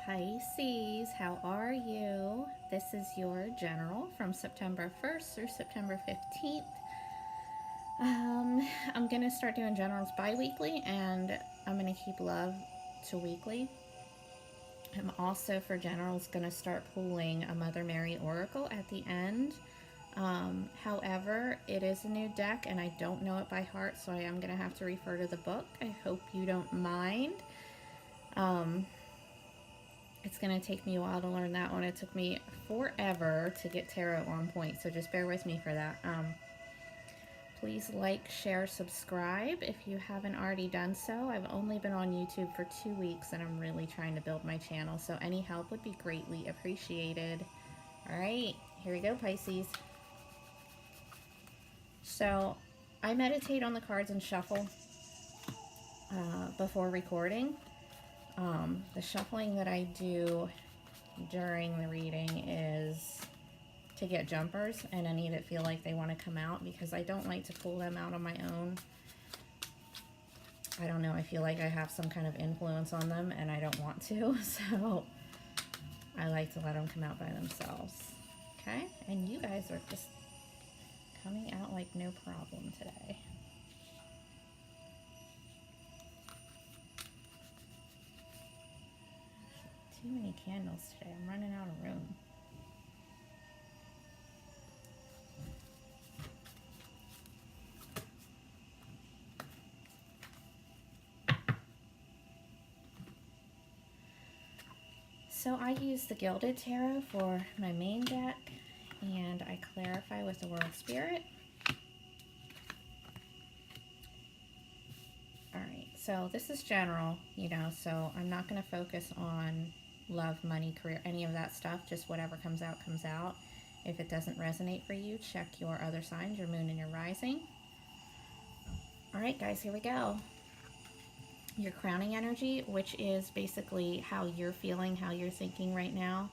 Pisces, how are you? This is your general from September 1st through September 15th. I'm going to start doing generals bi weekly and I'm going to keep love to weekly. I'm also, for generals, going to start pulling a Mother Mary Oracle at the end. However, it is a new deck and I don't know it by heart, so I am going to have to refer to the book. I hope you don't mind. It's going to take me a while to learn that one. It took me forever to get tarot on point, so just bear with me for that. Please like, share, subscribe if you haven't already done so. I've only been on YouTube for 2 weeks and I'm really trying to build my channel, so any help would be greatly appreciated. All right, here we go, Pisces. So I meditate on the cards and shuffle before recording. The shuffling that I do during the reading is to get jumpers, and any that feel like they want to come out, because I don't like to pull them out on my own. I don't know, I feel like I have some kind of influence on them and I don't want to, so I like to let them come out by themselves. Okay, and you guys are just coming out like no problem today. Too many candles today. I'm running out of room. So I use the Gilded Tarot for my main deck, and I clarify with the World Spirit. Alright, so this is general, so I'm not going to focus on love, money, career, any of that stuff. Just whatever comes out, comes out. If it doesn't resonate for you, check your other signs, your moon and your rising. Alright guys, here we go. Your crowning energy, which is basically how you're feeling, how you're thinking right now,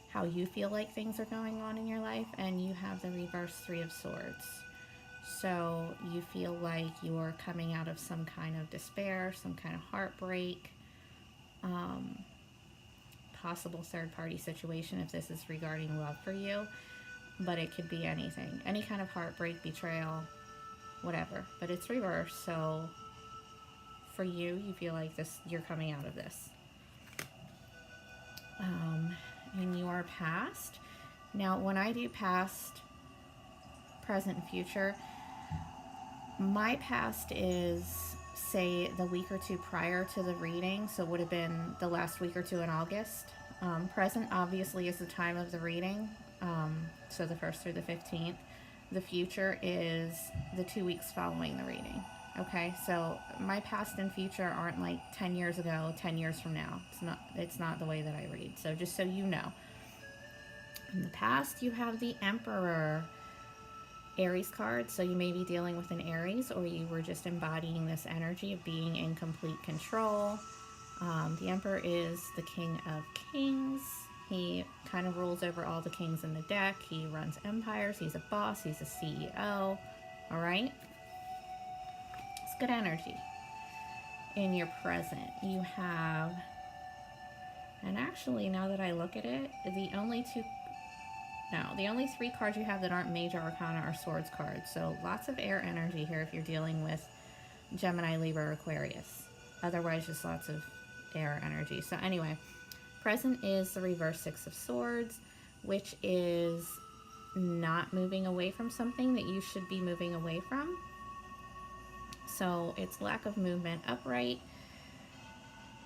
how you feel like things are going on in your life, and you have the reverse Three of Swords. So you feel like you're coming out of some kind of despair, some kind of heartbreak, possible third-party situation if this is regarding love for you, but it could be anything, any kind of heartbreak, betrayal, whatever, but it's reverse. So for you, you feel like you're coming out of this. In your past, now when I do past, present, and future, my past is, say, the week or two prior to the reading, so it would have been the last week or two in August. Present, obviously, is the time of the reading, so the 1st through the 15th. The future is the 2 weeks following the reading. Okay, so my past and future aren't like 10 years ago, 10 years from now. It's not the way that I read. So just so you know. In the past, you have the Emperor Aries card. So you may be dealing with an Aries, or you were just embodying this energy of being in complete control. The Emperor is the King of Kings. He kind of rules over all the kings in the deck. He runs empires. He's a boss. He's a CEO. All right? Good energy. In your present, you have, and actually now that I look at it, the only 3 cards you have that aren't major arcana are swords cards. So lots of air energy here if you're dealing with Gemini, Libra, or Aquarius. Otherwise, just lots of air energy. So anyway, present is the reverse 6 of Swords, which is not moving away from something that you should be moving away from. So it's lack of movement. Upright,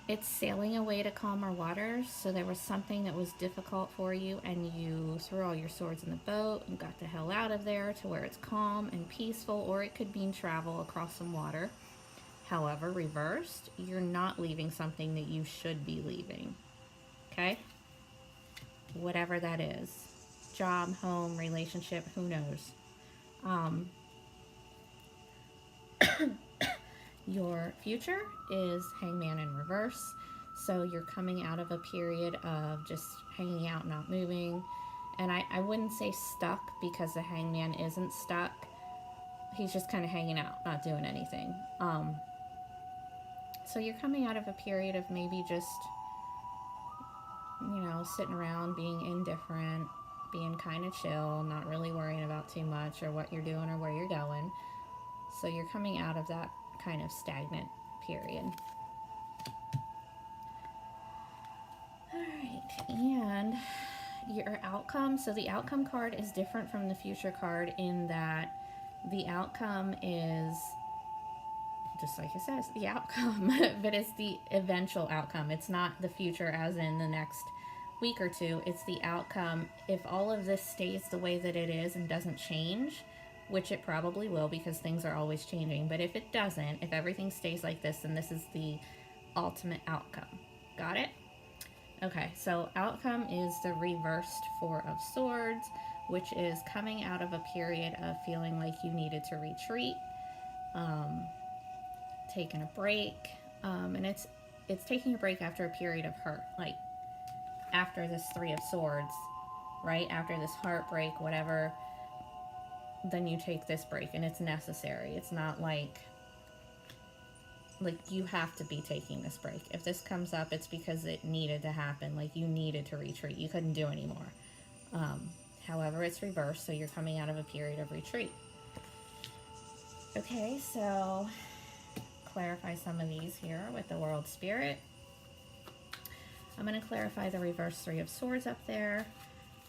it's sailing away to calmer waters. So there was something that was difficult for you and you threw all your swords in the boat and got the hell out of there to where it's calm and peaceful, or it could mean travel across some water. However, reversed, you're not leaving something that you should be leaving. Okay? Whatever that is. Job, home, relationship, who knows? Your future is Hangman in reverse. So you're coming out of a period of just hanging out, not moving. And I wouldn't say stuck, because the Hangman isn't stuck. He's just kind of hanging out, not doing anything. So you're coming out of a period of maybe just know, sitting around being indifferent, being kind of chill, not really worrying about too much or what you're doing or where you're going. So you're coming out of that kind of stagnant period. All right, and your outcome. So the outcome card is different from the future card in that the outcome is, just like it says, the outcome, but it's the eventual outcome. It's not the future as in the next week or two. It's the outcome. If all of this stays the way that it is and doesn't change, which it probably will because things are always changing, but if it doesn't, if everything stays like this, then this is the ultimate outcome. Got it? Okay, so outcome is the reversed Four of Swords, which is coming out of a period of feeling like you needed to retreat, taking a break, and it's taking a break after a period of hurt, like after this Three of Swords, right? After this heartbreak, whatever, then you take this break, and it's necessary. It's not like you have to be taking this break. If this comes up, it's because it needed to happen. Like you needed to retreat. You couldn't do anymore. However, it's reversed, so you're coming out of a period of retreat. Okay, so clarify some of these here with the World Spirit. I'm going to clarify the reverse Three of Swords up there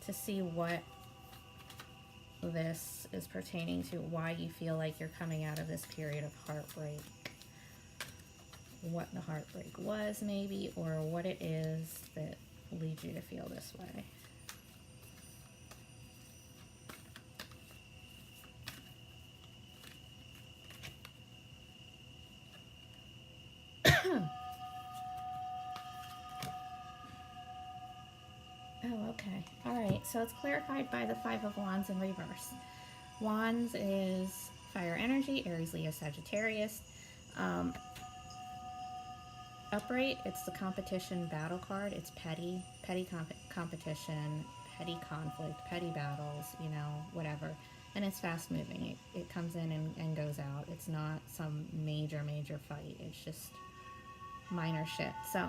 to see what this is pertaining to, why you feel like you're coming out of this period of heartbreak. What the heartbreak was, maybe, or what it is that leads you to feel this way. Oh, okay. All right, so it's clarified by the Five of Wands in reverse. Wands is fire energy, Aries, Leo, Sagittarius. Upright, it's the competition battle card. It's petty competition, petty conflict, petty battles, you know, whatever. And it's fast moving. It comes in and goes out. It's not some major fight. It's just minor shit. So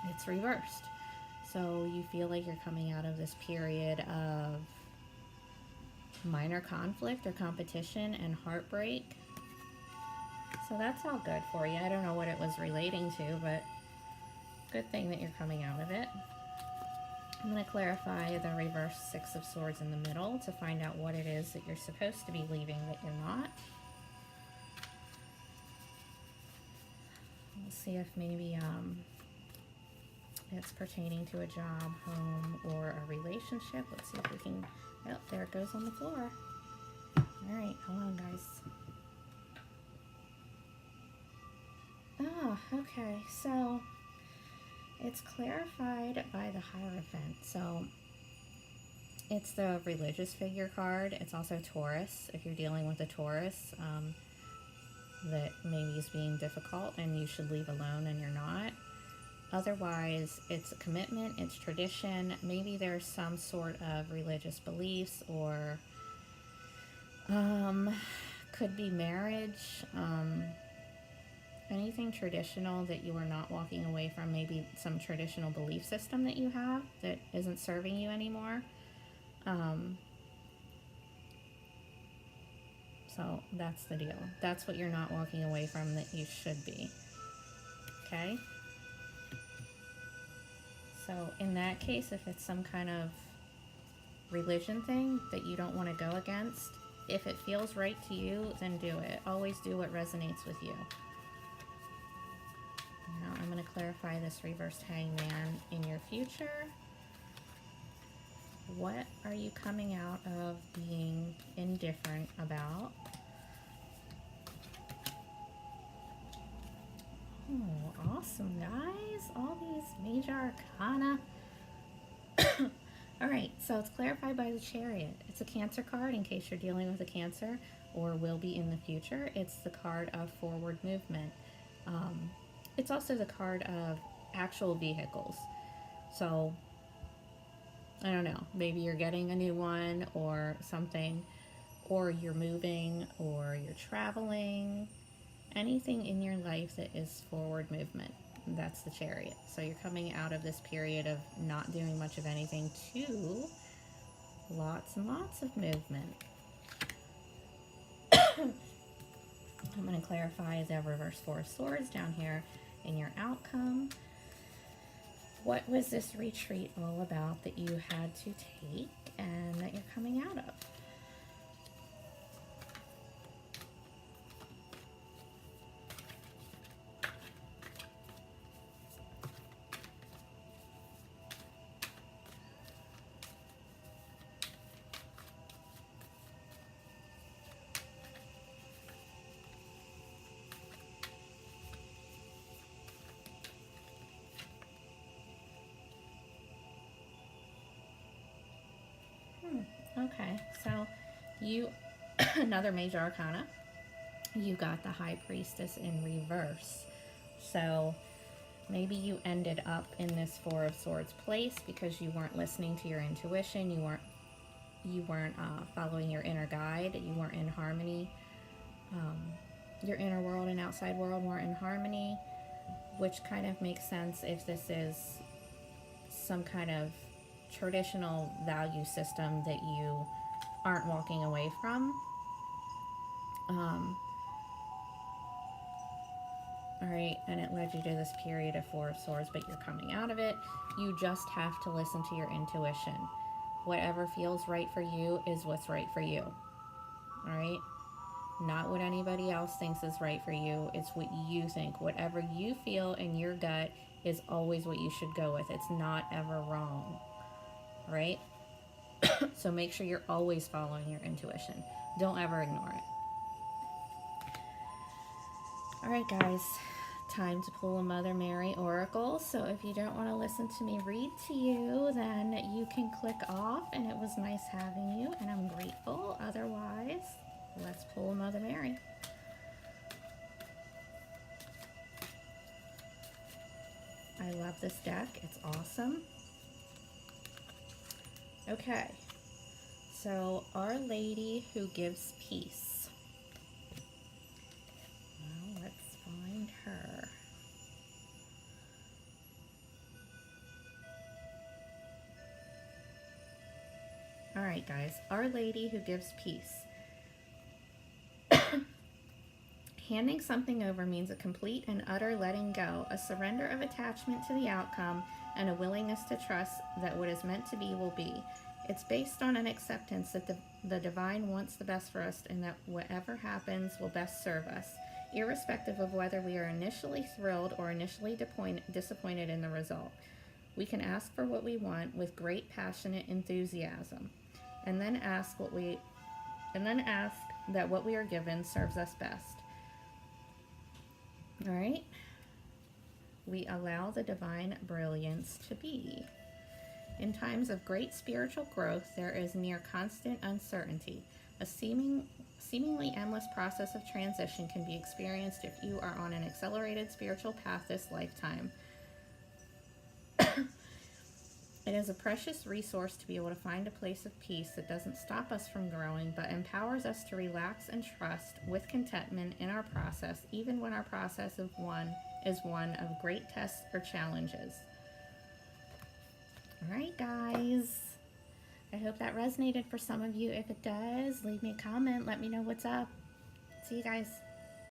it's reversed. So you feel like you're coming out of this period of minor conflict or competition and heartbreak. So that's all good for you. I don't know what it was relating to, but good thing that you're coming out of it. I'm going to clarify the reverse Six of Swords in the middle to find out what it is that you're supposed to be leaving that you're not. We'll see if maybe it's pertaining to a job, home, or a relationship. Let's see if we can... Oh, there it goes on the floor. All right, hold on, guys. Oh, okay, so it's clarified by the Hierophant. So it's the religious figure card. It's also Taurus, if you're dealing with a Taurus that maybe is being difficult and you should leave alone and you're not. Otherwise, it's a commitment, it's tradition. Maybe there's some sort of religious beliefs, or could be marriage, anything traditional that you are not walking away from. Maybe some traditional belief system that you have that isn't serving you anymore. So that's the deal. That's what you're not walking away from that you should be. Okay? So in that case, if it's some kind of religion thing that you don't want to go against, if it feels right to you, then do it. Always do what resonates with you. Now I'm going to clarify this reversed Hangman in your future. What are you coming out of being indifferent about? Oh, awesome, guys. All these major arcana. All right, so it's clarified by the Chariot. It's a Cancer card in case you're dealing with a Cancer or will be in the future. It's the card of forward movement. It's also the card of actual vehicles. So, I don't know, maybe you're getting a new one or something, or you're moving, or you're traveling. Anything in your life that is forward movement. That's the Chariot. So you're coming out of this period of not doing much of anything to lots and lots of movement. I'm going to clarify the reverse Four of Swords down here in your outcome. What was this retreat all about that you had to take and that you're coming out of? Okay, so you, another major arcana, you got the High Priestess in reverse. So maybe you ended up in this Four of Swords place because you weren't listening to your intuition, you weren't following your inner guide, you weren't in harmony. Your inner world and outside world weren't in harmony, which kind of makes sense if this is some kind of traditional value system that you aren't walking away from. All right, and it led you to this period of Four of Swords, but you're coming out of it. You just have to listen to your intuition. Whatever feels right for you is what's right for you. All right? Not what anybody else thinks is right for you. It's what you think. Whatever you feel in your gut is always what you should go with. It's not ever wrong. Right? So make sure you're always following your intuition. Don't ever ignore it. All right, guys. Time to pull a Mother Mary Oracle. So if you don't want to listen to me read to you, then you can click off, and it was nice having you, and I'm grateful. Otherwise, let's pull a Mother Mary. I love this deck. It's awesome. Okay. So, Our Lady who gives peace. Well, let's find her. All right, guys. Our Lady who gives peace. Handing something over means a complete and utter letting go, a surrender of attachment to the outcome, and a willingness to trust that what is meant to be will be. It's based on an acceptance that the divine wants the best for us and that whatever happens will best serve us, irrespective of whether we are initially thrilled or initially disappointed in the result. We can ask for what we want with great passionate enthusiasm, and then ask that what we are given serves us best. All right? We allow the divine brilliance to be. In times of great spiritual growth, there is near constant uncertainty. A seemingly endless process of transition can be experienced if you are on an accelerated spiritual path this lifetime. It is a precious resource to be able to find a place of peace that doesn't stop us from growing, but empowers us to relax and trust with contentment in our process, even when our process is one of great tests or challenges. All right, guys. I hope that resonated for some of you. If it does, leave me a comment. Let me know what's up. See you guys.